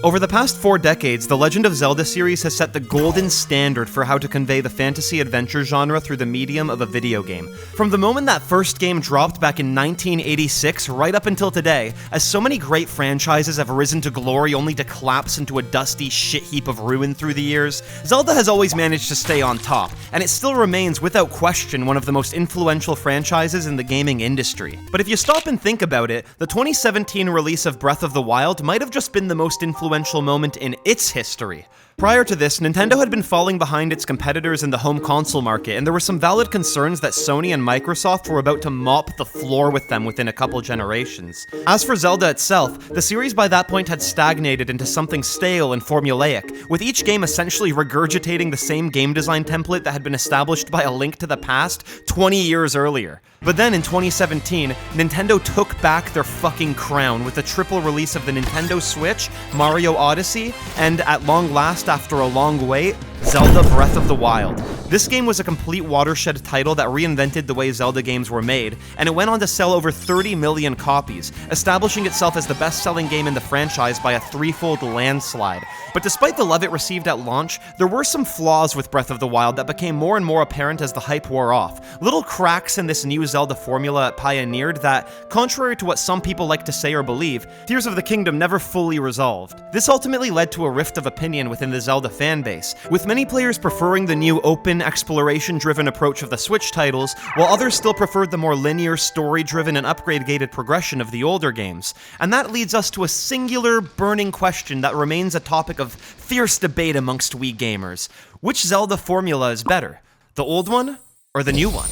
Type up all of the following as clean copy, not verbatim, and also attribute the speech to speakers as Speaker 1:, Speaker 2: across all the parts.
Speaker 1: Over the past 4 decades, the Legend of Zelda series has set the golden standard for how to convey the fantasy-adventure genre through the medium of a video game. From the moment that first game dropped back in 1986 right up until today, as so many great franchises have risen to glory only to collapse into a dusty shit heap of ruin through the years, Zelda has always managed to stay on top, and it still remains without question one of the most influential franchises in the gaming industry. But if you stop and think about it, the 2017 release of Breath of the Wild might have just been the most influential moment in its history. Prior to this, Nintendo had been falling behind its competitors in the home console market, and there were some valid concerns that Sony and Microsoft were about to mop the floor with them within a couple generations. As for Zelda itself, the series by that point had stagnated into something stale and formulaic, with each game essentially regurgitating the same game design template that had been established by A Link to the Past 20 years earlier. But then in 2017, Nintendo took back their fucking crown with the triple release of the Nintendo Switch, Mario Odyssey, and at long last, after a long wait, Zelda Breath of the Wild. This game was a complete watershed title that reinvented the way Zelda games were made, and it went on to sell over 30 million copies, establishing itself as the best-selling game in the franchise by a threefold landslide. But despite the love it received at launch, there were some flaws with Breath of the Wild that became more and more apparent as the hype wore off. Little cracks in this new Zelda formula it pioneered that, contrary to what some people like to say or believe, Tears of the Kingdom never fully resolved. This ultimately led to a rift of opinion within the Zelda fanbase, with many players preferring the new open, exploration-driven approach of the Switch titles, while others still preferred the more linear, story-driven and upgrade-gated progression of the older games. And that leads us to a singular, burning question that remains a topic of fierce debate amongst Wii gamers. Which Zelda formula is better? The old one, or the new one?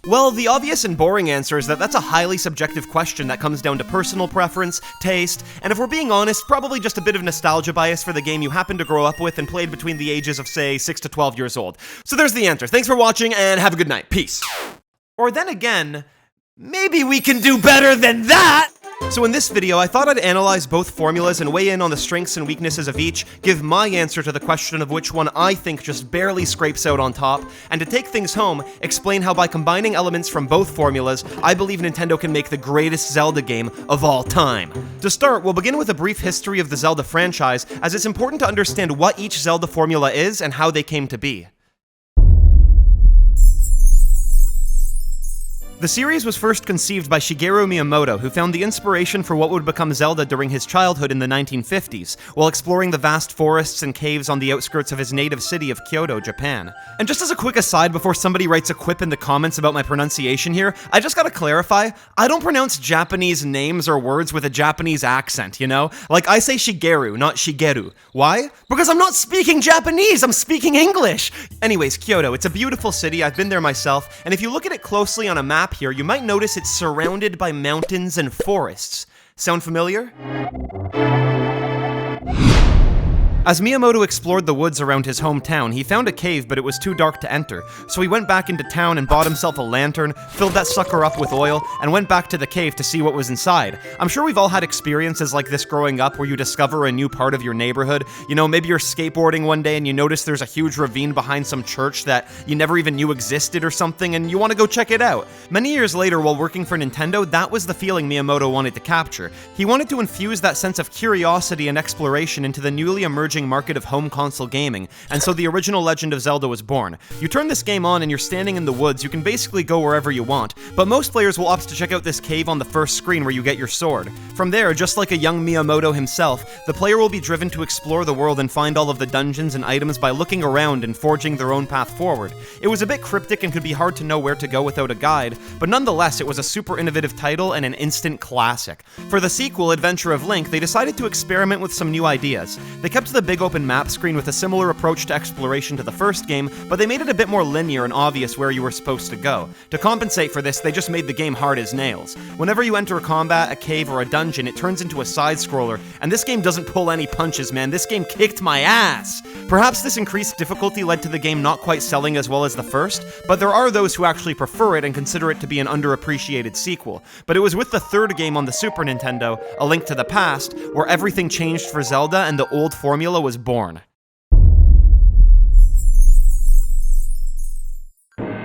Speaker 1: Well, the obvious and boring answer is that that's a highly subjective question that comes down to personal preference, taste, and if we're being honest, probably just a bit of nostalgia bias for the game you happen to grow up with and played between the ages of, say, 6 to 12 years old. So there's the answer. Thanks for watching, and have a good night. Peace. Or then again, maybe we can do better than that! So in this video, I thought I'd analyze both formulas and weigh in on the strengths and weaknesses of each, give my answer to the question of which one I think just barely scrapes out on top, and to take things home, explain how by combining elements from both formulas, I believe Nintendo can make the greatest Zelda game of all time. To start, we'll begin with a brief history of the Zelda franchise, as it's important to understand what each Zelda formula is and how they came to be. The series was first conceived by Shigeru Miyamoto, who found the inspiration for what would become Zelda during his childhood in the 1950s, while exploring the vast forests and caves on the outskirts of his native city of Kyoto, Japan. And just as a quick aside before somebody writes a quip in the comments about my pronunciation here, I just gotta clarify, I don't pronounce Japanese names or words with a Japanese accent, you know? Like, I say Shigeru, not Shigeru. Why? Because I'm not speaking Japanese, I'm speaking English! Anyways, Kyoto, it's a beautiful city, I've been there myself, and if you look at it closely on a map here, you might notice it's surrounded by mountains and forests. Sound familiar? As Miyamoto explored the woods around his hometown, he found a cave, but it was too dark to enter, so he went back into town and bought himself a lantern, filled that sucker up with oil, and went back to the cave to see what was inside. I'm sure we've all had experiences like this growing up where you discover a new part of your neighborhood. You know, maybe you're skateboarding one day and you notice there's a huge ravine behind some church that you never even knew existed or something, and you want to go check it out. Many years later, while working for Nintendo, that was the feeling Miyamoto wanted to capture. He wanted to infuse that sense of curiosity and exploration into the newly emerging market of home console gaming, and so the original Legend of Zelda was born. You turn this game on and you're standing in the woods, you can basically go wherever you want, but most players will opt to check out this cave on the first screen where you get your sword. From there, just like a young Miyamoto himself, the player will be driven to explore the world and find all of the dungeons and items by looking around and forging their own path forward. It was a bit cryptic and could be hard to know where to go without a guide, but nonetheless, it was a super innovative title and an instant classic. For the sequel, Adventure of Link, they decided to experiment with some new ideas. They kept the big open map screen with a similar approach to exploration to the first game, but they made it a bit more linear and obvious where you were supposed to go. To compensate for this, they just made the game hard as nails. Whenever you enter a combat, a cave, or a dungeon, it turns into a side-scroller, and this game doesn't pull any punches, man. This game kicked my ass! Perhaps this increased difficulty led to the game not quite selling as well as the first, but there are those who actually prefer it and consider it to be an underappreciated sequel. But it was with the third game on the Super Nintendo, A Link to the Past, where everything changed for Zelda and the old formula was born.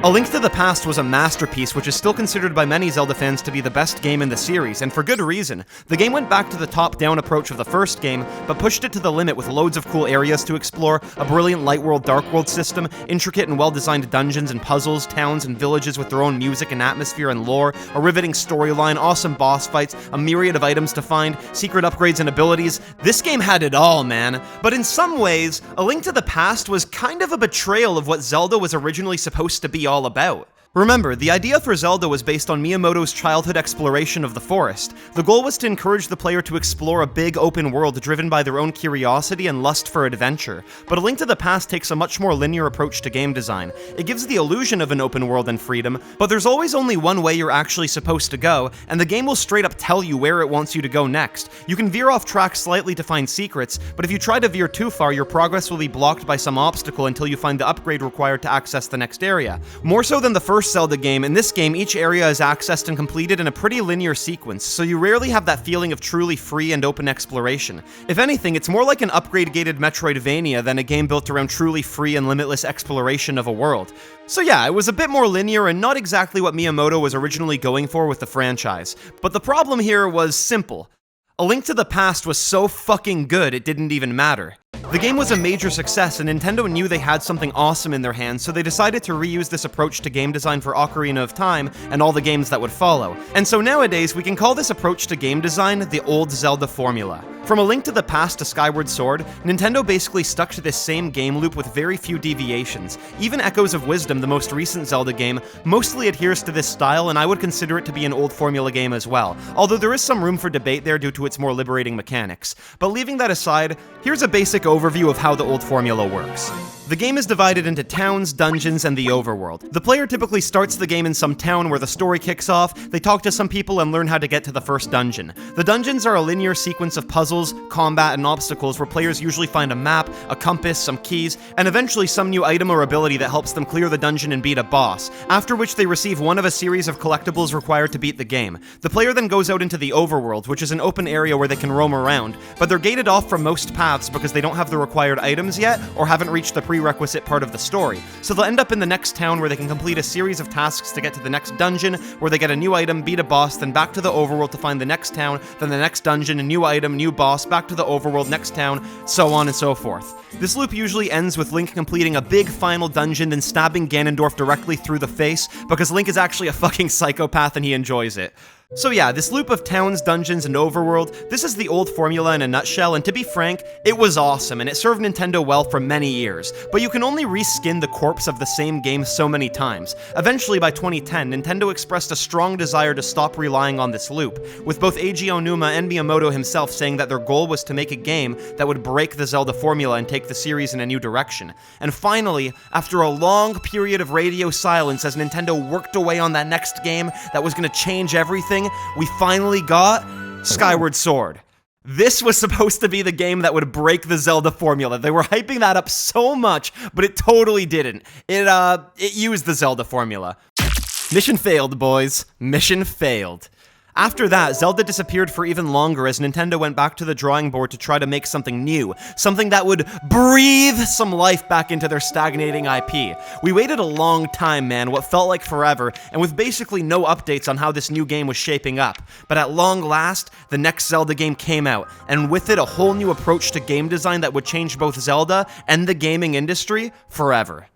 Speaker 1: A Link to the Past was a masterpiece which is still considered by many Zelda fans to be the best game in the series, and for good reason. The game went back to the top-down approach of the first game, but pushed it to the limit with loads of cool areas to explore, a brilliant light world dark world system, intricate and well-designed dungeons and puzzles, towns and villages with their own music and atmosphere and lore, a riveting storyline, awesome boss fights, a myriad of items to find, secret upgrades and abilities. This game had it all, man. But in some ways, A Link to the Past was kind of a betrayal of what Zelda was originally supposed to be all about. Remember, the idea for Zelda was based on Miyamoto's childhood exploration of the forest. The goal was to encourage the player to explore a big open world driven by their own curiosity and lust for adventure. But A Link to the Past takes a much more linear approach to game design. It gives the illusion of an open world and freedom, but there's always only one way you're actually supposed to go, and the game will straight up tell you where it wants you to go next. You can veer off track slightly to find secrets, but if you try to veer too far, your progress will be blocked by some obstacle until you find the upgrade required to access the next area. More so than the first Zelda game, in this game each area is accessed and completed in a pretty linear sequence, so you rarely have that feeling of truly free and open exploration. If anything, it's more like an upgrade-gated Metroidvania than a game built around truly free and limitless exploration of a world. So yeah, it was a bit more linear and not exactly what Miyamoto was originally going for with the franchise. But the problem here was simple. A Link to the Past was so fucking good it didn't even matter. The game was a major success, and Nintendo knew they had something awesome in their hands, so they decided to reuse this approach to game design for Ocarina of Time and all the games that would follow. And so nowadays, we can call this approach to game design the old Zelda formula. From A Link to the Past to Skyward Sword, Nintendo basically stuck to this same game loop with very few deviations. Even Echoes of Wisdom, the most recent Zelda game, mostly adheres to this style, and I would consider it to be an old formula game as well, although there is some room for debate there due to its more liberating mechanics. But leaving that aside, here's a basic overview of how the old formula works. The game is divided into towns, dungeons, and the overworld. The player typically starts the game in some town where the story kicks off, they talk to some people and learn how to get to the first dungeon. The dungeons are a linear sequence of puzzles, combat, and obstacles where players usually find a map, a compass, some keys, and eventually some new item or ability that helps them clear the dungeon and beat a boss, after which they receive one of a series of collectibles required to beat the game. The player then goes out into the overworld, which is an open area where they can roam around, but they're gated off from most paths because they don't have the required items yet, or haven't reached the prerequisite part of the story. So they'll end up in the next town where they can complete a series of tasks to get to the next dungeon, where they get a new item, beat a boss, then back to the overworld to find the next town, then the next dungeon, a new item, new boss, back to the overworld, next town, so on and so forth. This loop usually ends with Link completing a big final dungeon, then stabbing Ganondorf directly through the face, because Link is actually a fucking psychopath and he enjoys it. So yeah, this loop of towns, dungeons, and overworld, this is the old formula in a nutshell, and to be frank, it was awesome, and it served Nintendo well for many years, but you can only reskin the corpse of the same game so many times. Eventually, by 2010, Nintendo expressed a strong desire to stop relying on this loop, with both Eiji Onuma and Miyamoto himself saying that their goal was to make a game that would break the Zelda formula and take the series in a new direction. And finally, after a long period of radio silence as Nintendo worked away on that next game that was going to change everything, we finally got Skyward Sword. This was supposed to be the game that would break the Zelda formula. They were hyping that up so much, but it totally didn't. It used the Zelda formula. Mission failed, boys. Mission failed. After that, Zelda disappeared for even longer as Nintendo went back to the drawing board to try to make something new, something that would breathe some life back into their stagnating IP. We waited a long time, man, what felt like forever, and with basically no updates on how this new game was shaping up. But at long last, the next Zelda game came out, and with it a whole new approach to game design that would change both Zelda and the gaming industry forever.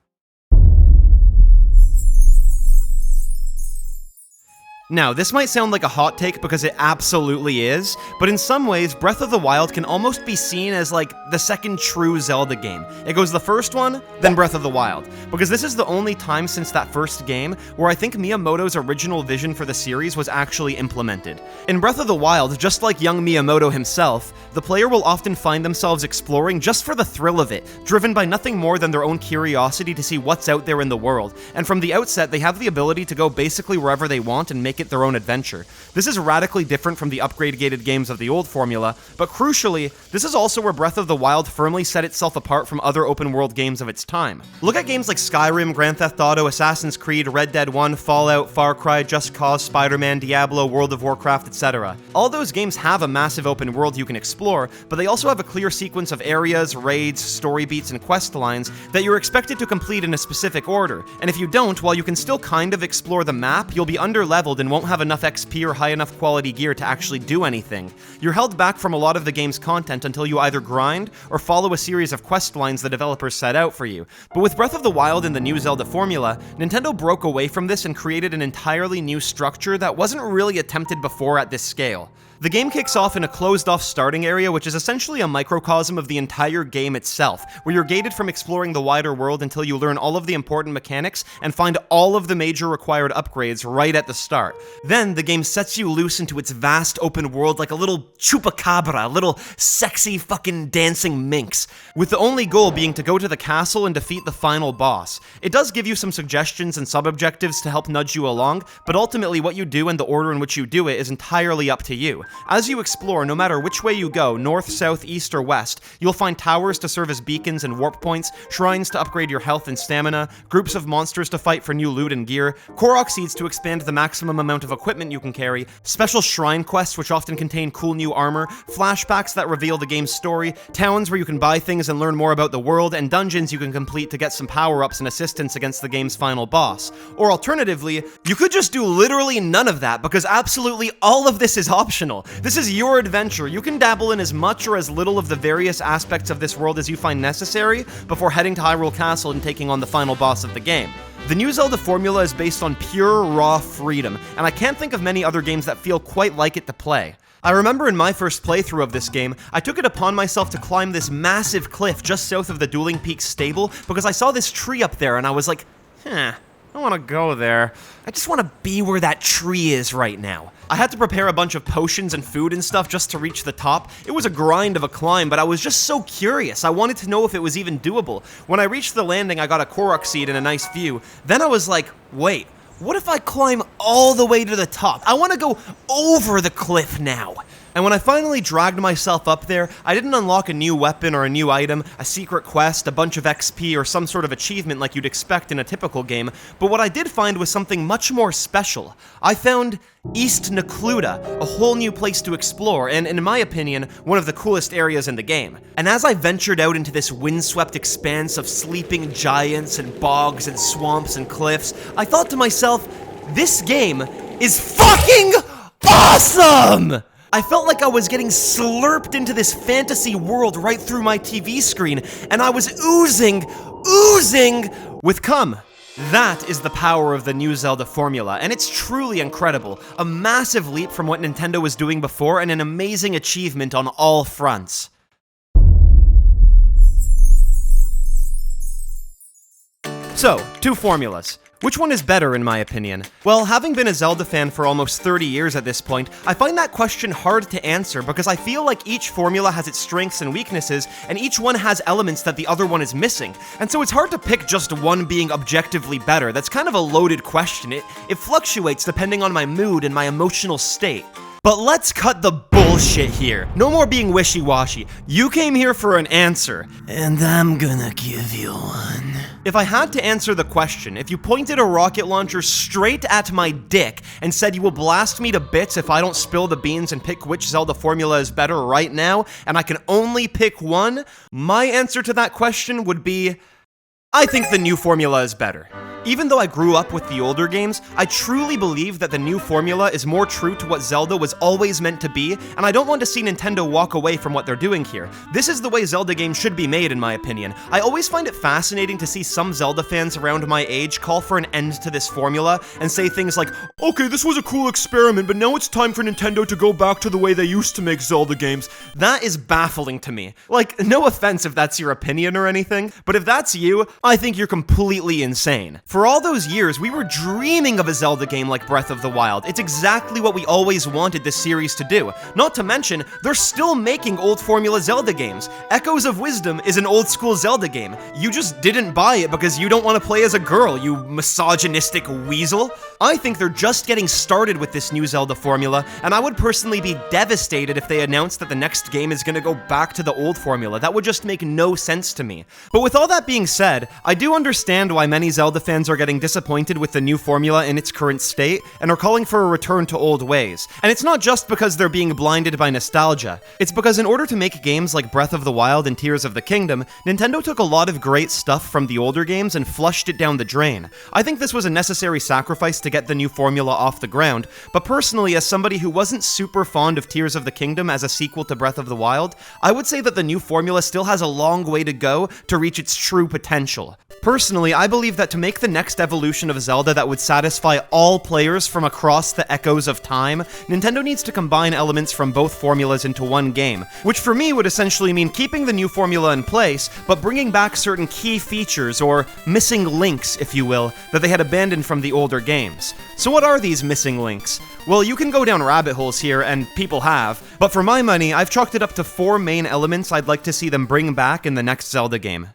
Speaker 1: Now, this might sound like a hot take because it absolutely is, but in some ways, Breath of the Wild can almost be seen as like the second true Zelda game. It goes the first one, then Breath of the Wild, because this is the only time since that first game where I think Miyamoto's original vision for the series was actually implemented. In Breath of the Wild, just like young Miyamoto himself, the player will often find themselves exploring just for the thrill of it, driven by nothing more than their own curiosity to see what's out there in the world, and from the outset, they have the ability to go basically wherever they want and make make it their own adventure. This is radically different from the upgrade-gated games of the old formula, but crucially, this is also where Breath of the Wild firmly set itself apart from other open-world games of its time. Look at games like Skyrim, Grand Theft Auto, Assassin's Creed, Red Dead 1, Fallout, Far Cry, Just Cause, Spider-Man, Diablo, World of Warcraft, etc. All those games have a massive open world you can explore, but they also have a clear sequence of areas, raids, story beats, and quest lines that you're expected to complete in a specific order, and if you don't, while you can still kind of explore the map, you'll be underleveled and won't have enough XP or high enough quality gear to actually do anything. You're held back from a lot of the game's content until you either grind or follow a series of quest lines the developers set out for you. But with Breath of the Wild and the new Zelda formula, Nintendo broke away from this and created an entirely new structure that wasn't really attempted before at this scale. The game kicks off in a closed-off starting area, which is essentially a microcosm of the entire game itself, where you're gated from exploring the wider world until you learn all of the important mechanics and find all of the major required upgrades right at the start. Then, the game sets you loose into its vast open world like a little chupacabra, a little sexy fucking dancing minx, with the only goal being to go to the castle and defeat the final boss. It does give you some suggestions and sub-objectives to help nudge you along, but ultimately what you do and the order in which you do it is entirely up to you. As you explore, no matter which way you go, north, south, east, or west, you'll find towers to serve as beacons and warp points, shrines to upgrade your health and stamina, groups of monsters to fight for new loot and gear, Korok seeds to expand the maximum amount of equipment you can carry, special shrine quests which often contain cool new armor, flashbacks that reveal the game's story, towns where you can buy things and learn more about the world, and dungeons you can complete to get some power-ups and assistance against the game's final boss. Or alternatively, you could just do literally none of that because absolutely all of this is optional. This is your adventure. You can dabble in as much or as little of the various aspects of this world as you find necessary before heading to Hyrule Castle and taking on the final boss of the game. The new Zelda formula is based on pure, raw freedom, and I can't think of many other games that feel quite like it to play. I remember in my first playthrough of this game, I took it upon myself to climb this massive cliff just south of the Dueling Peaks stable because I saw this tree up there and I was like, I don't want to go there. I just want to be where that tree is right now. I had to prepare a bunch of potions and food and stuff just to reach the top. It was a grind of a climb, but I was just so curious. I wanted to know if it was even doable. When I reached the landing, I got a Korok seed and a nice view. Then I was like, wait, what if I climb all the way to the top? I want to go over the cliff now. And when I finally dragged myself up there, I didn't unlock a new weapon or a new item, a secret quest, a bunch of XP, or some sort of achievement like you'd expect in a typical game, but what I did find was something much more special. I found East Necluda, a whole new place to explore, and in my opinion, one of the coolest areas in the game. And as I ventured out into this windswept expanse of sleeping giants and bogs and swamps and cliffs, I thought to myself, this game is fucking awesome! I felt like I was getting slurped into this fantasy world right through my TV screen, and I was oozing with cum. That is the power of the new Zelda formula, and it's truly incredible. A massive leap from what Nintendo was doing before, and an amazing achievement on all fronts. So, two formulas. Which one is better, in my opinion? Well, having been a Zelda fan for almost 30 years at this point, I find that question hard to answer because I feel like each formula has its strengths and weaknesses, and each one has elements that the other one is missing. And so it's hard to pick just one being objectively better. That's kind of a loaded question. It fluctuates depending on my mood and my emotional state. But let's cut the bullshit here. No more being wishy-washy. You came here for an answer, and I'm gonna give you one. If I had to answer the question, if you pointed a rocket launcher straight at my dick and said you will blast me to bits if I don't spill the beans and pick which Zelda formula is better right now, and I can only pick one, my answer to that question would be, I think the new formula is better. Even though I grew up with the older games, I truly believe that the new formula is more true to what Zelda was always meant to be, and I don't want to see Nintendo walk away from what they're doing here. This is the way Zelda games should be made, in my opinion. I always find it fascinating to see some Zelda fans around my age call for an end to this formula and say things like, okay, this was a cool experiment, but now it's time for Nintendo to go back to the way they used to make Zelda games. That is baffling to me. Like, no offense if that's your opinion or anything, but if that's you, I think you're completely insane. For all those years, we were dreaming of a Zelda game like Breath of the Wild. It's exactly what we always wanted this series to do. Not to mention, they're still making old formula Zelda games. Echoes of Wisdom is an old school Zelda game. You just didn't buy it because you don't want to play as a girl, you misogynistic weasel. I think they're just getting started with this new Zelda formula, and I would personally be devastated if they announced that the next game is gonna go back to the old formula. That would just make no sense to me. But with all that being said, I do understand why many Zelda fans are getting disappointed with the new formula in its current state, and are calling for a return to old ways. And it's not just because they're being blinded by nostalgia. It's because in order to make games like Breath of the Wild and Tears of the Kingdom, Nintendo took a lot of great stuff from the older games and flushed it down the drain. I think this was a necessary sacrifice to get the new formula off the ground, but personally, as somebody who wasn't super fond of Tears of the Kingdom as a sequel to Breath of the Wild, I would say that the new formula still has a long way to go to reach its true potential. Personally, I believe that to make the next evolution of Zelda that would satisfy all players from across the echoes of time, Nintendo needs to combine elements from both formulas into one game, which for me would essentially mean keeping the new formula in place, but bringing back certain key features, or missing links, if you will, that they had abandoned from the older games. So what are these missing links? Well, you can go down rabbit holes here, and people have, but for my money, I've chalked it up to 4 main elements I'd like to see them bring back in the next Zelda game.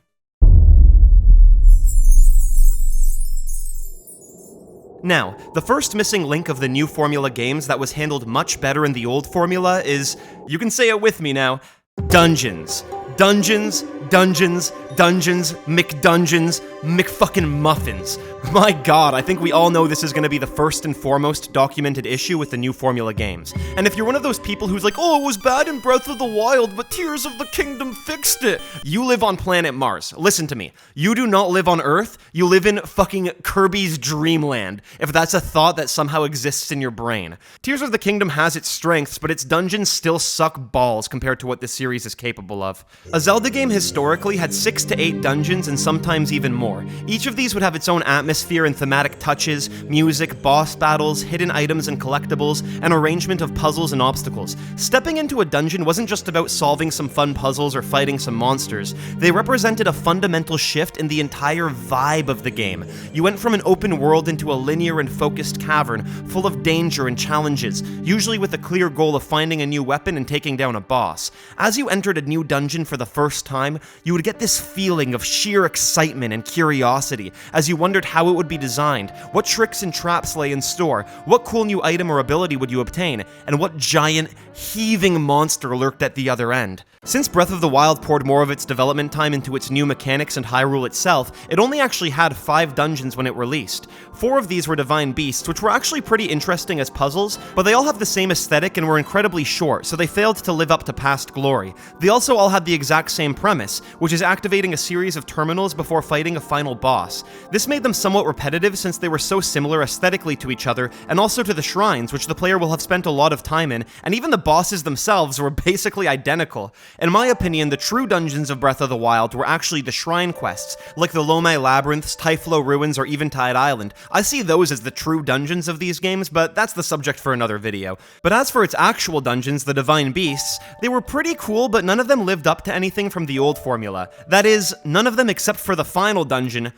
Speaker 1: Now, the first missing link of the new formula games that was handled much better in the old formula is, you can say it with me now, dungeons. Dungeons, dungeons, dungeons, McDungeons, McFucking muffins. My god, I think we all know this is going to be the first and foremost documented issue with the new formula games. And if you're one of those people who's like, oh, it was bad in Breath of the Wild, but Tears of the Kingdom fixed it, you live on planet Mars. Listen to me. You do not live on Earth, you live in fucking Kirby's Dreamland, if that's a thought that somehow exists in your brain. Tears of the Kingdom has its strengths, but its dungeons still suck balls compared to what this series is capable of. A Zelda game historically had 6 to 8 dungeons and sometimes even more. Each of these would have its own atmosphere and thematic touches, music, boss battles, hidden items and collectibles, and arrangement of puzzles and obstacles. Stepping into a dungeon wasn't just about solving some fun puzzles or fighting some monsters. They represented a fundamental shift in the entire vibe of the game. You went from an open world into a linear and focused cavern, full of danger and challenges, usually with a clear goal of finding a new weapon and taking down a boss. As you entered a new dungeon for the first time, you would get this feeling of sheer excitement and curiosity as you wondered how it would be designed, what tricks and traps lay in store, what cool new item or ability would you obtain, and what giant, heaving monster lurked at the other end. Since Breath of the Wild poured more of its development time into its new mechanics and Hyrule itself, it only actually had 5 dungeons when it released. 4 of these were Divine Beasts, which were actually pretty interesting as puzzles, but they all have the same aesthetic and were incredibly short, so they failed to live up to past glory. They also all had the exact same premise, which is activating a series of terminals before fighting a final boss. This made them somewhat repetitive since they were so similar aesthetically to each other, and also to the shrines, which the player will have spent a lot of time in, and even the bosses themselves were basically identical. In my opinion, the true dungeons of Breath of the Wild were actually the shrine quests, like the Lomai Labyrinths, Typhlo Ruins, or Eventide Island. I see those as the true dungeons of these games, but that's the subject for another video. But as for its actual dungeons, the Divine Beasts, they were pretty cool, but none of them lived up to anything from the old formula. That is, none of them except for the final dungeon,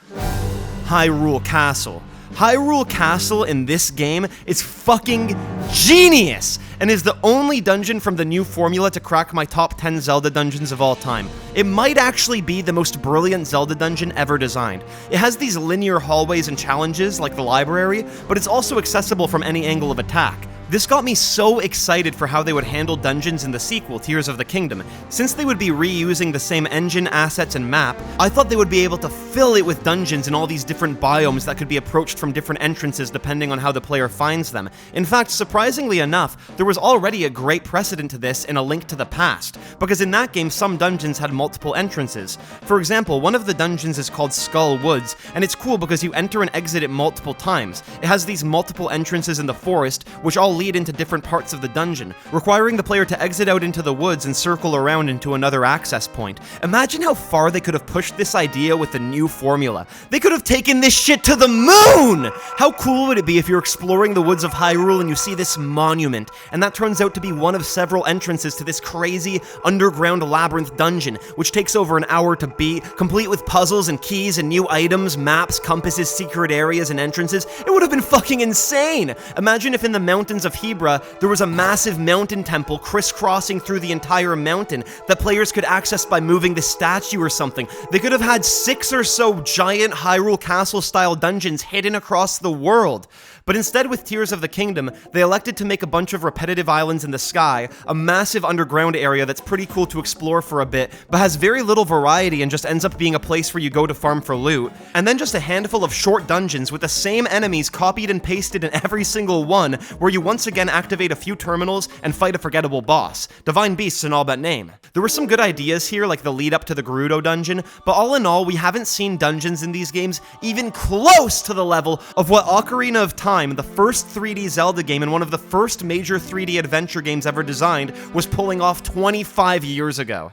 Speaker 1: Hyrule Castle. Hyrule Castle in this game is fucking genius, and is the only dungeon from the new formula to crack my top 10 Zelda dungeons of all time. It might actually be the most brilliant Zelda dungeon ever designed. It has these linear hallways and challenges like the library, but it's also accessible from any angle of attack. This got me so excited for how they would handle dungeons in the sequel, Tears of the Kingdom. Since they would be reusing the same engine, assets, and map, I thought they would be able to fill it with dungeons in all these different biomes that could be approached from different entrances depending on how the player finds them. In fact, surprisingly enough, there was already a great precedent to this in A Link to the Past, because in that game some dungeons had multiple entrances. For example, one of the dungeons is called Skull Woods, and it's cool because you enter and exit it multiple times. It has these multiple entrances in the forest, which all lead into different parts of the dungeon, requiring the player to exit out into the woods and circle around into another access point. Imagine how far they could have pushed this idea with the new formula. They could have taken this shit to the moon! How cool would it be if you're exploring the woods of Hyrule and you see this monument, and that turns out to be one of several entrances to this crazy underground labyrinth dungeon, which takes over an hour to beat, complete with puzzles and keys and new items, maps, compasses, secret areas, and entrances. It would have been fucking insane! Imagine if in the mountains of Hebra, there was a massive mountain temple crisscrossing through the entire mountain that players could access by moving the statue or something. They could have had 6 or so giant Hyrule Castle-style dungeons hidden across the world. But instead, with Tears of the Kingdom, they elected to make a bunch of repetitive islands in the sky, a massive underground area that's pretty cool to explore for a bit, but has very little variety and just ends up being a place where you go to farm for loot, and then just a handful of short dungeons with the same enemies copied and pasted in every single one, where you once again activate a few terminals and fight a forgettable boss. Divine beasts and all but name. There were some good ideas here, like the lead up to the Gerudo dungeon, but all in all, we haven't seen dungeons in these games even close to the level of what Ocarina of Time, the first 3D Zelda game and one of the first major 3D adventure games ever designed, was pulling off 25 years ago.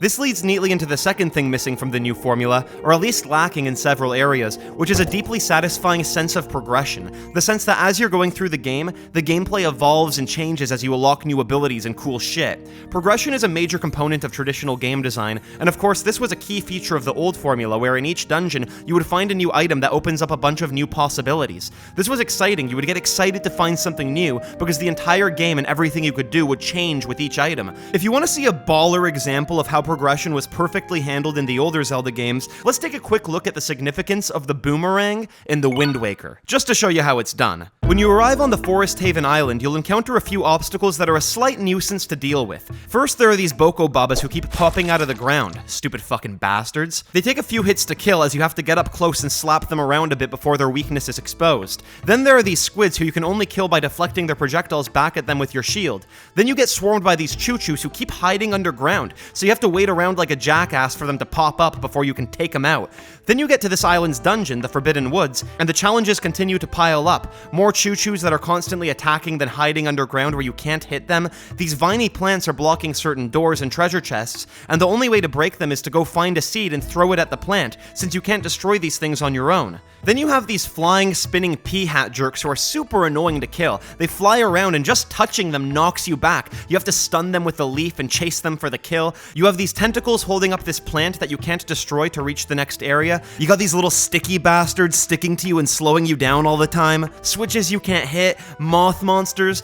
Speaker 1: This leads neatly into the second thing missing from the new formula, or at least lacking in several areas, which is a deeply satisfying sense of progression. The sense that as you're going through the gameplay evolves and changes as you unlock new abilities and cool shit. Progression is a major component of traditional game design, and of course this was a key feature of the old formula, where in each dungeon you would find a new item that opens up a bunch of new possibilities. This was exciting. You would get excited to find something new, because the entire game and everything you could do would change with each item. If you want to see a baller example of how progression was perfectly handled in the older Zelda games, let's take a quick look at the significance of the boomerang in the Wind Waker, just to show you how it's done. When you arrive on the Forest Haven Island, you'll encounter a few obstacles that are a slight nuisance to deal with. First, there are these Boko Babas who keep popping out of the ground. Stupid fucking bastards. They take a few hits to kill, as you have to get up close and slap them around a bit before their weakness is exposed. Then there are these squids who you can only kill by deflecting their projectiles back at them with your shield. Then you get swarmed by these choo-choos who keep hiding underground, so you have to wait around like a jackass for them to pop up before you can take them out. Then you get to this island's dungeon, the Forbidden Woods, and the challenges continue to pile up. More choo-choos that are constantly attacking then hiding underground where you can't hit them. These viney plants are blocking certain doors and treasure chests, and the only way to break them is to go find a seed and throw it at the plant, since you can't destroy these things on your own. Then you have these flying, spinning pea hat jerks who are super annoying to kill. They fly around and just touching them knocks you back. You have to stun them with a leaf and chase them for the kill. You have these tentacles holding up this plant that you can't destroy to reach the next area. You got these little sticky bastards sticking to you and slowing you down all the time. Switches you can't hit. Moth monsters.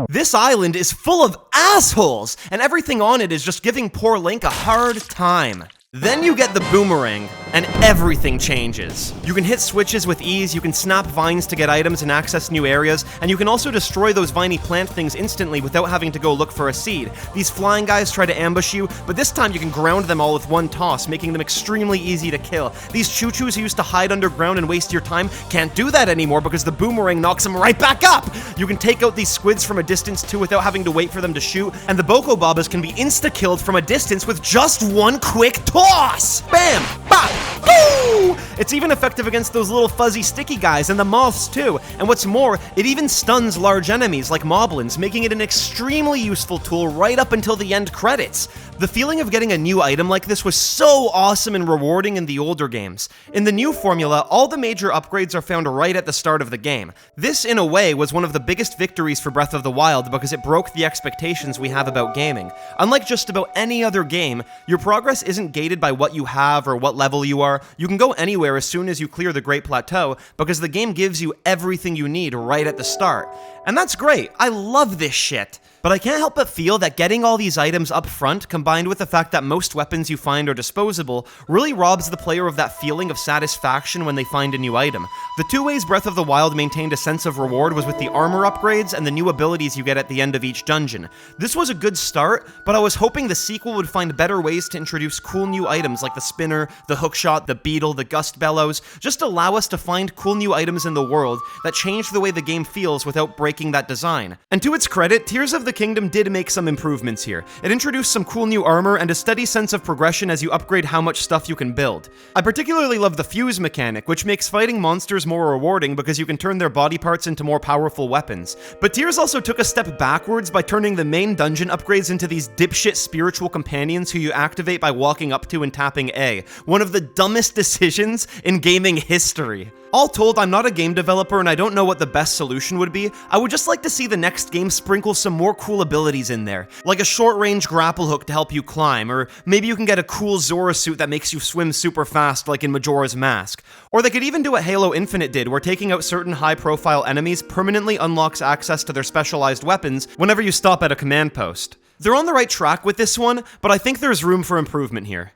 Speaker 1: This island is full of assholes, and everything on it is just giving poor Link a hard time. Then you get the boomerang, and everything changes. You can hit switches with ease, you can snap vines to get items and access new areas, and you can also destroy those viney plant things instantly without having to go look for a seed. These flying guys try to ambush you, but this time you can ground them all with one toss, making them extremely easy to kill. These choo-choos who used to hide underground and waste your time can't do that anymore because the boomerang knocks them right back up! You can take out these squids from a distance too without having to wait for them to shoot, and the Boko Babas can be insta-killed from a distance with just one quick toss! Bam! Bop! Boo! It's even effective against those little fuzzy sticky guys and the moths too. And what's more, it even stuns large enemies like moblins, making it an extremely useful tool right up until the end credits. The feeling of getting a new item like this was so awesome and rewarding in the older games. In the new formula, all the major upgrades are found right at the start of the game. This, in a way, was one of the biggest victories for Breath of the Wild because it broke the expectations we have about gaming. Unlike just about any other game, your progress isn't gated by what you have or what level you are. You can go anywhere as soon as you clear the Great Plateau because the game gives you everything you need right at the start. And that's great. I love this shit. But I can't help but feel that getting all these items up front, combined with the fact that most weapons you find are disposable, really robs the player of that feeling of satisfaction when they find a new item. The two ways Breath of the Wild maintained a sense of reward was with the armor upgrades and the new abilities you get at the end of each dungeon. This was a good start, but I was hoping the sequel would find better ways to introduce cool new items like the spinner, the hookshot, the beetle, the gust bellows, just allow us to find cool new items in the world that change the way the game feels without breaking breaking that design. And to its credit, Tears of the Kingdom did make some improvements here. It introduced some cool new armor and a steady sense of progression as you upgrade how much stuff you can build. I particularly love the fuse mechanic, which makes fighting monsters more rewarding because you can turn their body parts into more powerful weapons. But Tears also took a step backwards by turning the main dungeon upgrades into these dipshit spiritual companions who you activate by walking up to and tapping A, one of the dumbest decisions in gaming history. All told, I'm not a game developer and I don't know what the best solution would be. I would just like to see the next game sprinkle some more cool abilities in there, like a short-range grapple hook to help you climb, or maybe you can get a cool Zora suit that makes you swim super fast like in Majora's Mask. Or they could even do what Halo Infinite did, where taking out certain high-profile enemies permanently unlocks access to their specialized weapons whenever you stop at a command post. They're on the right track with this one, but I think there's room for improvement here.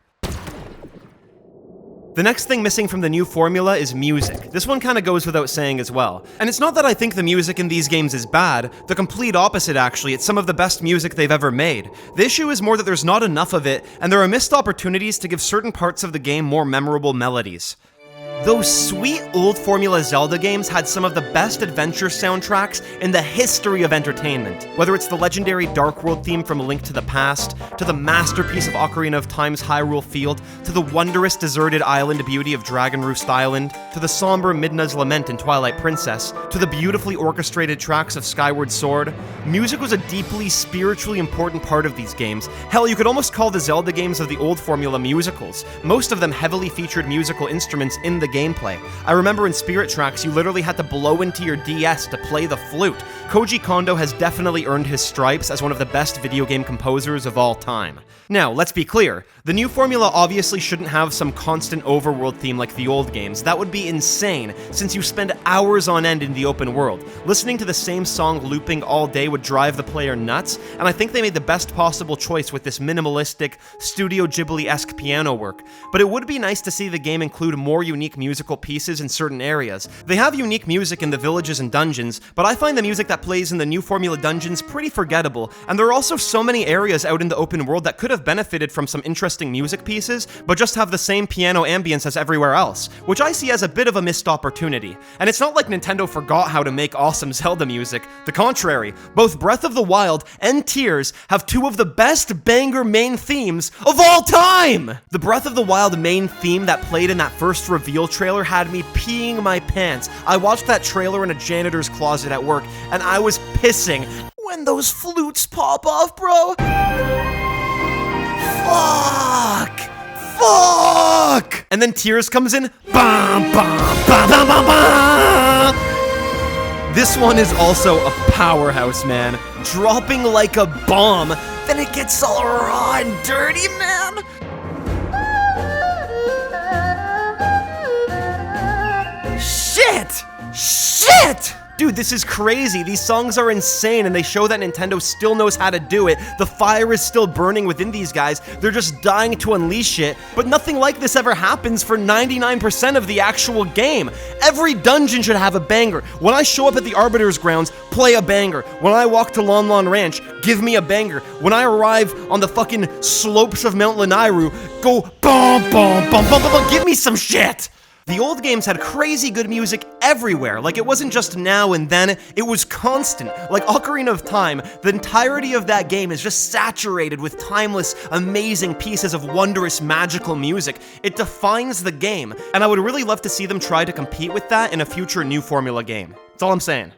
Speaker 1: The next thing missing from the new formula is music. This one kinda goes without saying as well. And it's not that I think the music in these games is bad, the complete opposite actually, it's some of the best music they've ever made. The issue is more that there's not enough of it, and there are missed opportunities to give certain parts of the game more memorable melodies. Those sweet old Formula Zelda games had some of the best adventure soundtracks in the history of entertainment. Whether it's the legendary Dark World theme from A Link to the Past, to the masterpiece of Ocarina of Time's Hyrule Field, to the wondrous deserted island beauty of Dragon Roost Island, to the somber Midna's Lament in Twilight Princess, to the beautifully orchestrated tracks of Skyward Sword, music was a deeply spiritually important part of these games. Hell, you could almost call the Zelda games of the old Formula musicals. Most of them heavily featured musical instruments in the gameplay. I remember in Spirit Tracks, you literally had to blow into your DS to play the flute. Koji Kondo has definitely earned his stripes as one of the best video game composers of all time. Now, let's be clear, the new formula obviously shouldn't have some constant overworld theme like the old games. That would be insane, since you spend hours on end in the open world. Listening to the same song looping all day would drive the player nuts, and I think they made the best possible choice with this minimalistic, Studio Ghibli-esque piano work. But it would be nice to see the game include more unique musical pieces in certain areas. They have unique music in the villages and dungeons, but I find the music that plays in the new formula dungeons pretty forgettable, and there are also so many areas out in the open world that could have benefited from some interesting music pieces, but just have the same piano ambience as everywhere else, which I see as a bit of a missed opportunity. And it's not like Nintendo forgot how to make awesome Zelda music. The contrary, both Breath of the Wild and Tears have two of the best banger main themes of all time! The Breath of the Wild main theme that played in that first reveal trailer had me peeing my pants. I watched that trailer in a janitor's closet at work, and I was pissing when those flutes pop off, bro. Fuck! Fuck! And then Tears comes in. Bum, bum, bum, bum, bum, bum. This one is also a powerhouse, man. Dropping like a bomb. Then it gets all raw and dirty, man. Shit! Shit! Dude, this is crazy. These songs are insane, and they show that Nintendo still knows how to do it. The fire is still burning within these guys. They're just dying to unleash it, but nothing like this ever happens for 99% of the actual game. Every dungeon should have a banger. When I show up at the Arbiter's grounds, play a banger. When I walk to Lon Lon Ranch, give me a banger. When I arrive on the fucking slopes of Mount Lanairu, go bum bum bum bum bum bum, give me some shit! The old games had crazy good music everywhere, like it wasn't just now and then, it was constant. Like Ocarina of Time, the entirety of that game is just saturated with timeless, amazing pieces of wondrous, magical music. It defines the game, and I would really love to see them try to compete with that in a future new Formula game. That's all I'm saying.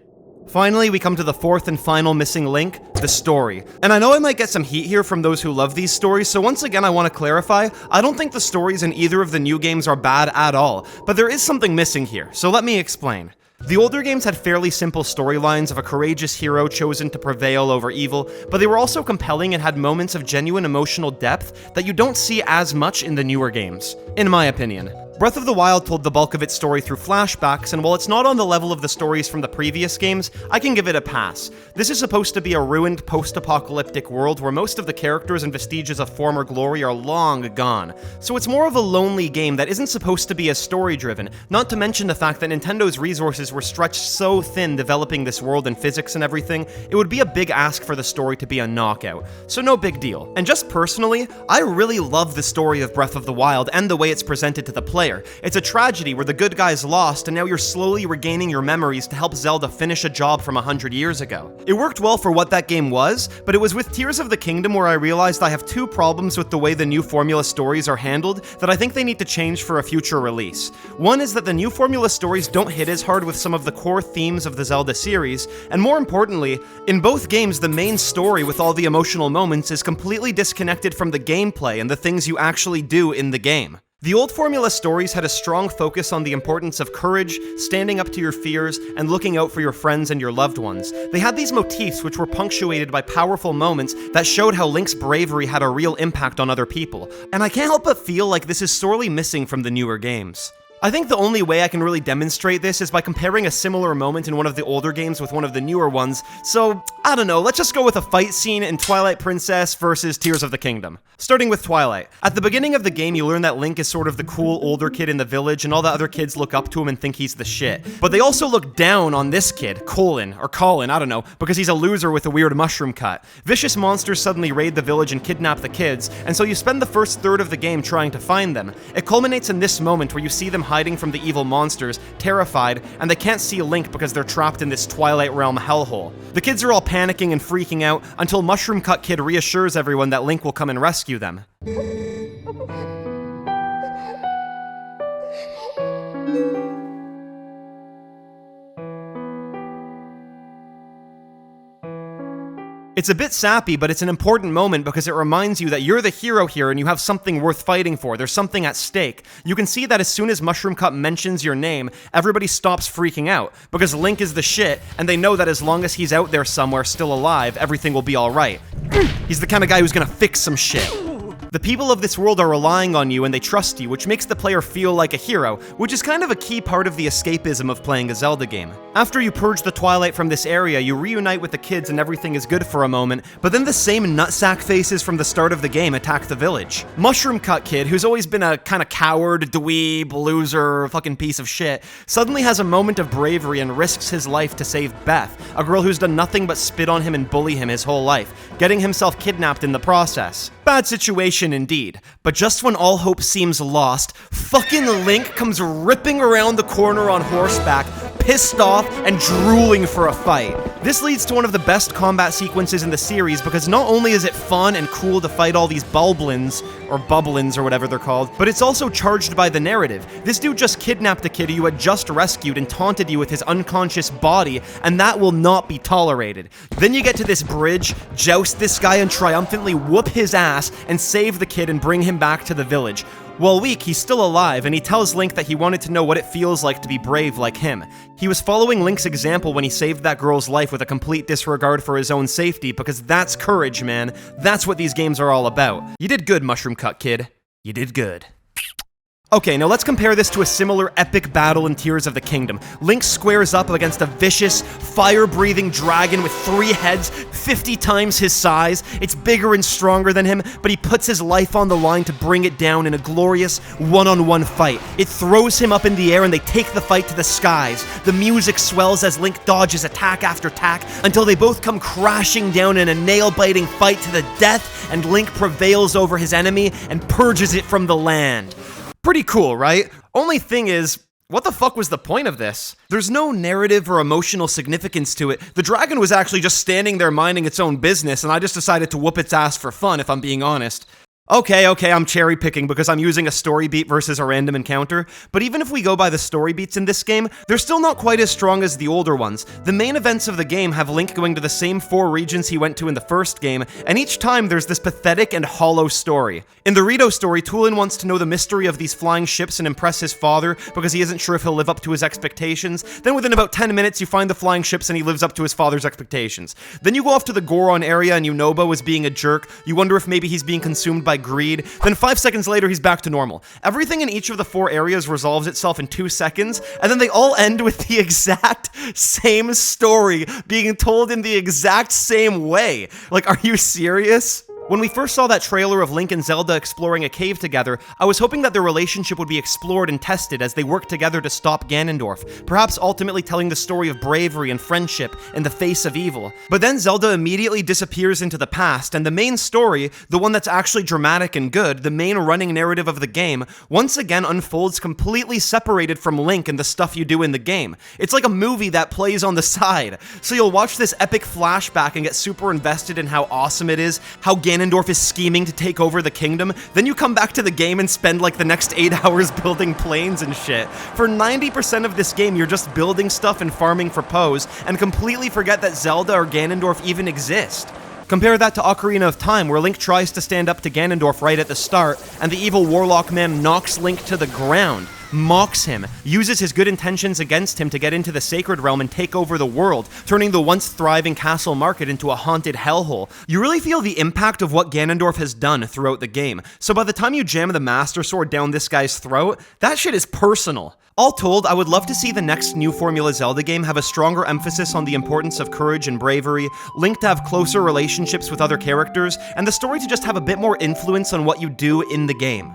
Speaker 1: Finally, we come to the fourth and final missing link, the story. And I know I might get some heat here from those who love these stories, so once again I want to clarify, I don't think the stories in either of the new games are bad at all, but there is something missing here, so let me explain. The older games had fairly simple storylines of a courageous hero chosen to prevail over evil, but they were also compelling and had moments of genuine emotional depth that you don't see as much in the newer games, in my opinion. Breath of the Wild told the bulk of its story through flashbacks, and while it's not on the level of the stories from the previous games, I can give it a pass. This is supposed to be a ruined post-apocalyptic world where most of the characters and vestiges of former glory are long gone. So it's more of a lonely game that isn't supposed to be as story-driven, not to mention the fact that Nintendo's resources were stretched so thin developing this world and physics and everything, it would be a big ask for the story to be a knockout. So no big deal. And just personally, I really love the story of Breath of the Wild and the way it's presented to the player. player. It's a tragedy where the good guys lost, and now you're slowly regaining your memories to help Zelda finish a job from 100 years ago. It worked well for what that game was, but it was with Tears of the Kingdom where I realized I have two problems with the way the new formula stories are handled that I think they need to change for a future release. One is that the new formula stories don't hit as hard with some of the core themes of the Zelda series, and more importantly, in both games the main story with all the emotional moments is completely disconnected from the gameplay and the things you actually do in the game. The old formula stories had a strong focus on the importance of courage, standing up to your fears, and looking out for your friends and your loved ones. They had these motifs which were punctuated by powerful moments that showed how Link's bravery had a real impact on other people, and I can't help but feel like this is sorely missing from the newer games. I think the only way I can really demonstrate this is by comparing a similar moment in one of the older games with one of the newer ones, so I don't know, let's just go with a fight scene in Twilight Princess versus Tears of the Kingdom. Starting with Twilight. At the beginning of the game, you learn that Link is sort of the cool older kid in the village, and all the other kids look up to him and think he's the shit. But they also look down on this kid, Colin, I don't know, because he's a loser with a weird mushroom cut. Vicious monsters suddenly raid the village and kidnap the kids, and so you spend the first third of the game trying to find them. It culminates in this moment where you see them hiding from the evil monsters, terrified, and they can't see Link because they're trapped in this Twilight Realm hellhole. The kids are all panicking and freaking out until Mushroom Cut Kid reassures everyone that Link will come and rescue them. It's a bit sappy, but it's an important moment because it reminds you that you're the hero here and you have something worth fighting for. There's something at stake. You can see that as soon as Mushroom Cut mentions your name, everybody stops freaking out because Link is the shit, and they know that as long as he's out there somewhere still alive, everything will be alright. He's the kind of guy who's gonna fix some shit. The people of this world are relying on you and they trust you, which makes the player feel like a hero, which is kind of a key part of the escapism of playing a Zelda game. After you purge the Twilight from this area, you reunite with the kids and everything is good for a moment, but then the same nutsack faces from the start of the game attack the village. Mushroom Cut Kid, who's always been a kind of coward, dweeb, loser, fucking piece of shit, suddenly has a moment of bravery and risks his life to save Beth, a girl who's done nothing but spit on him and bully him his whole life, getting himself kidnapped in the process. Bad situation indeed, but just when all hope seems lost, fucking Link comes ripping around the corner on horseback, pissed off and drooling for a fight. This leads to one of the best combat sequences in the series because not only is it fun and cool to fight all these bulblins, or bubblins or whatever they're called, but it's also charged by the narrative. This dude just kidnapped a kid you had just rescued and taunted you with his unconscious body, and that will not be tolerated. Then you get to this bridge, joust this guy and triumphantly whoop his ass and save the kid and bring him back to the village. While weak, he's still alive, and he tells Link that he wanted to know what it feels like to be brave like him. He was following Link's example when he saved that girl's life with a complete disregard for his own safety, because that's courage, man. That's what these games are all about. You did good, Mushroom Cut Kid. You did good. Okay, now let's compare this to a similar epic battle in Tears of the Kingdom. Link squares up against a vicious, fire-breathing dragon with 3 heads, 50 times his size. It's bigger and stronger than him, but he puts his life on the line to bring it down in a glorious one-on-one fight. It throws him up in the air and they take the fight to the skies. The music swells as Link dodges attack after attack until they both come crashing down in a nail-biting fight to the death, and Link prevails over his enemy and purges it from the land. Pretty cool, right? Only thing is, what the fuck was the point of this? There's no narrative or emotional significance to it. The dragon was actually just standing there minding its own business, and I just decided to whoop its ass for fun, if I'm being honest. Okay, I'm cherry picking because I'm using a story beat versus a random encounter, but even if we go by the story beats in this game, they're still not quite as strong as the older ones. The main events of the game have Link going to the same 4 regions he went to in the first game, and each time there's this pathetic and hollow story. In the Rito story, Tulin wants to know the mystery of these flying ships and impress his father because he isn't sure if he'll live up to his expectations. Then within about 10 minutes you find the flying ships and he lives up to his father's expectations. Then you go off to the Goron area and Yunobo is being a jerk. You wonder if maybe he's being consumed by greed. Then 5 seconds later, he's back to normal. Everything in each of the 4 areas resolves itself in 2 seconds, and then they all end with the exact same story being told in the exact same way. Like, are you serious? When we first saw that trailer of Link and Zelda exploring a cave together, I was hoping that their relationship would be explored and tested as they worked together to stop Ganondorf, perhaps ultimately telling the story of bravery and friendship in the face of evil. But then Zelda immediately disappears into the past, and the main story, the one that's actually dramatic and good, the main running narrative of the game, once again unfolds completely separated from Link and the stuff you do in the game. It's like a movie that plays on the side. So you'll watch this epic flashback and get super invested in how awesome it is, how Ganondorf is scheming to take over the kingdom, then you come back to the game and spend like the next 8 hours building planes and shit. For 90% of this game, you're just building stuff and farming for pose, and completely forget that Zelda or Ganondorf even exist. Compare that to Ocarina of Time, where Link tries to stand up to Ganondorf right at the start, and the evil Warlock man knocks Link to the ground, mocks him, uses his good intentions against him to get into the Sacred Realm and take over the world, turning the once thriving castle market into a haunted hellhole. You really feel the impact of what Ganondorf has done throughout the game, so by the time you jam the Master Sword down this guy's throat, that shit is personal. All told, I would love to see the next new Formula Zelda game have a stronger emphasis on the importance of courage and bravery, Link to have closer relationships with other characters, and the story to just have a bit more influence on what you do in the game.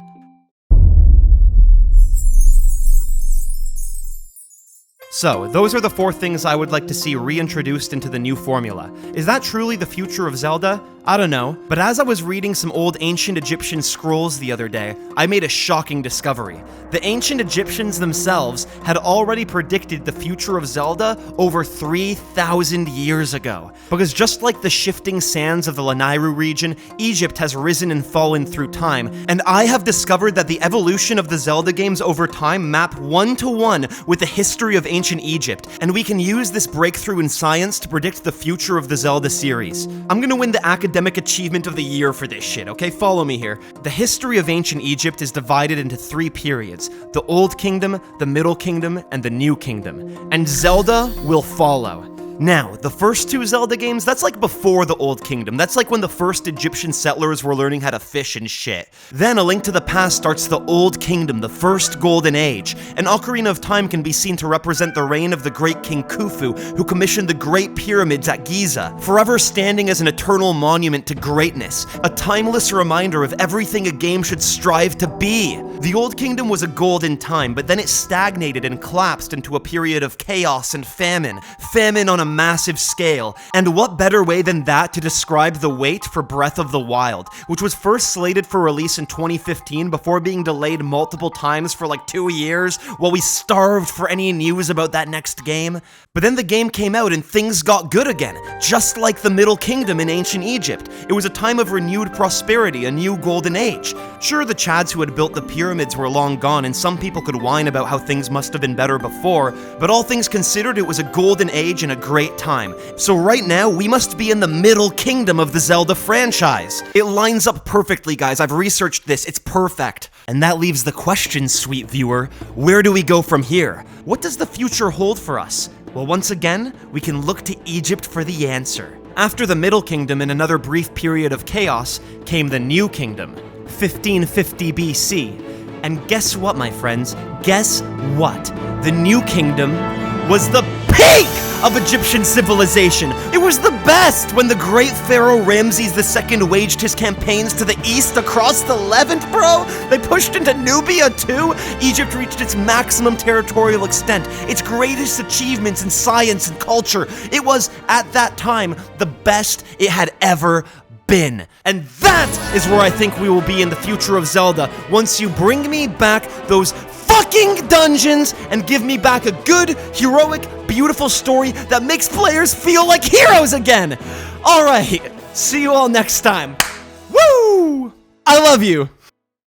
Speaker 1: So, those are the 4 things I would like to see reintroduced into the new formula. Is that truly the future of Zelda? I don't know, but as I was reading some old ancient Egyptian scrolls the other day, I made a shocking discovery. The ancient Egyptians themselves had already predicted the future of Zelda over 3,000 years ago. Because just like the shifting sands of the Lanayru region, Egypt has risen and fallen through time, and I have discovered that the evolution of the Zelda games over time map 1-to-1 with the history of ancient Egypt, and we can use this breakthrough in science to predict the future of the Zelda series. I'm gonna win the Academic Achievement of the Year for this shit, okay? Follow me here. The history of ancient Egypt is divided into 3 periods: the Old Kingdom, the Middle Kingdom, and the New Kingdom. And Zelda will follow. Now, the first 2 Zelda games, that's like before the Old Kingdom. That's like when the first Egyptian settlers were learning how to fish and shit. Then A Link to the Past starts the Old Kingdom, the first Golden Age. And Ocarina of Time can be seen to represent the reign of the great King Khufu, who commissioned the Great Pyramids at Giza, forever standing as an eternal monument to greatness, a timeless reminder of everything a game should strive to be. The Old Kingdom was a golden time, but then it stagnated and collapsed into a period of chaos and famine. Famine on a massive scale. And what better way than that to describe the wait for Breath of the Wild, which was first slated for release in 2015 before being delayed multiple times for like 2 years while we starved for any news about that next game. But then the game came out and things got good again, just like the Middle Kingdom in ancient Egypt. It was a time of renewed prosperity, a new golden age. Sure, the Chads who had built the pyramids were long gone, and some people could whine about how things must have been better before, but all things considered, it was a golden age and a great time. So right now, we must be in the Middle Kingdom of the Zelda franchise. It lines up perfectly, guys. I've researched this. It's perfect. And that leaves the question, sweet viewer. Where do we go from here? What does the future hold for us? Well, once again, we can look to Egypt for the answer. After the Middle Kingdom and another brief period of chaos, came the New Kingdom, 1550 BC. And guess what, my friends? Guess what? The New Kingdom was the peak of Egyptian civilization. It was the best when the great pharaoh Ramses II waged his campaigns to the east across the Levant, bro. They pushed into Nubia too. Egypt reached its maximum territorial extent, its greatest achievements in science and culture. It was, at that time, the best it had ever been. And that is where I think we will be in the future of Zelda, once you bring me back those fucking dungeons and give me back a good, heroic, beautiful story that makes players feel like heroes again. Alright, see you all next time. Woo! I love you.